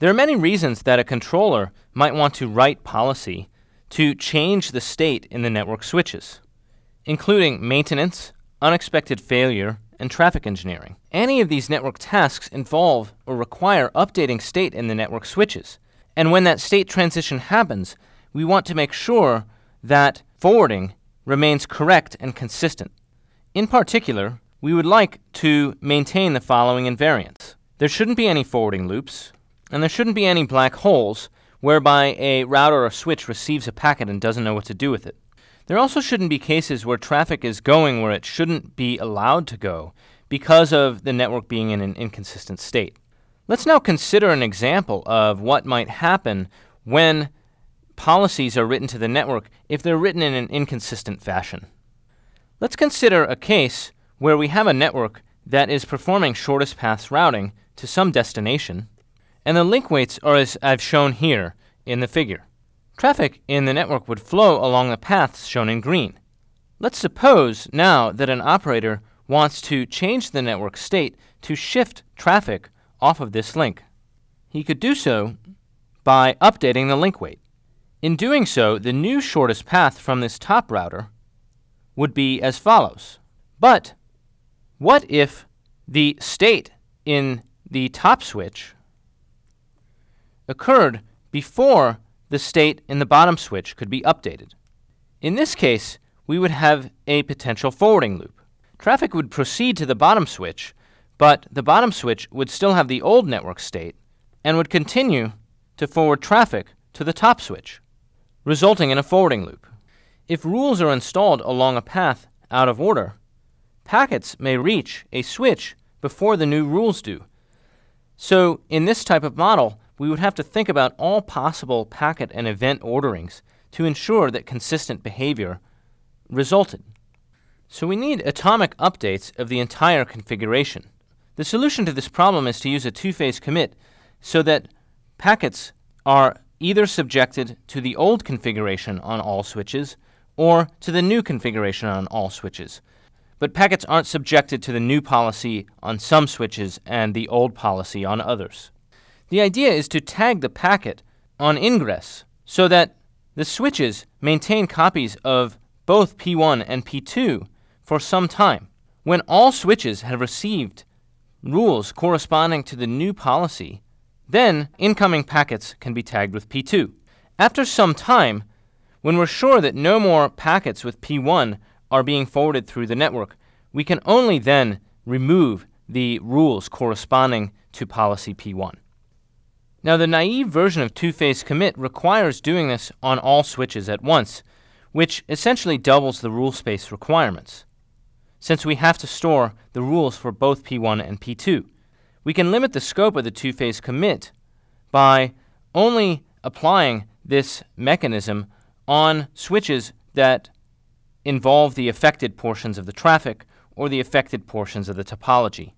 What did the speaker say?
There are many reasons that a controller might want to write policy to change the state in the network switches, including maintenance, unexpected failure, and traffic engineering. Any of these network tasks involve or require updating state in the network switches. And when that state transition happens, we want to make sure that forwarding remains correct and consistent. In particular, we would like to maintain the following invariants. There shouldn't be any forwarding loops, and there shouldn't be any black holes whereby a router or switch receives a packet and doesn't know what to do with it. There also shouldn't be cases where traffic is going where it shouldn't be allowed to go because of the network being in an inconsistent state. Let's now consider an example of what might happen when policies are written to the network if they're written in an inconsistent fashion. Let's consider a case where we have a network that is performing shortest paths routing to some destination, and the link weights are as I've shown here in the figure. Traffic in the network would flow along the paths shown in green. Let's suppose now that an operator wants to change the network state to shift traffic off of this link. He could do so by updating the link weight. In doing so, the new shortest path from this top router would be as follows. But what if the state in the top switch occurred before the state in the bottom switch could be updated? In this case, we would have a potential forwarding loop. Traffic would proceed to the bottom switch, but the bottom switch would still have the old network state and would continue to forward traffic to the top switch, resulting in a forwarding loop. If rules are installed along a path out of order, packets may reach a switch before the new rules do. So in this type of model, we would have to think about all possible packet and event orderings to ensure that consistent behavior resulted. So we need atomic updates of the entire configuration. The solution to this problem is to use a two-phase commit so that packets are either subjected to the old configuration on all switches or to the new configuration on all switches. But packets aren't subjected to the new policy on some switches and the old policy on others. The idea is to tag the packet on ingress so that the switches maintain copies of both P1 and P2 for some time. When all switches have received rules corresponding to the new policy, then incoming packets can be tagged with P2. After some time, when we're sure that no more packets with P1 are being forwarded through the network, we can only then remove the rules corresponding to policy P1. Now, the naive version of two-phase commit requires doing this on all switches at once, which essentially doubles the rule space requirements, since we have to store the rules for both P1 and P2. We can limit the scope of the two-phase commit by only applying this mechanism on switches that involve the affected portions of the traffic or the affected portions of the topology.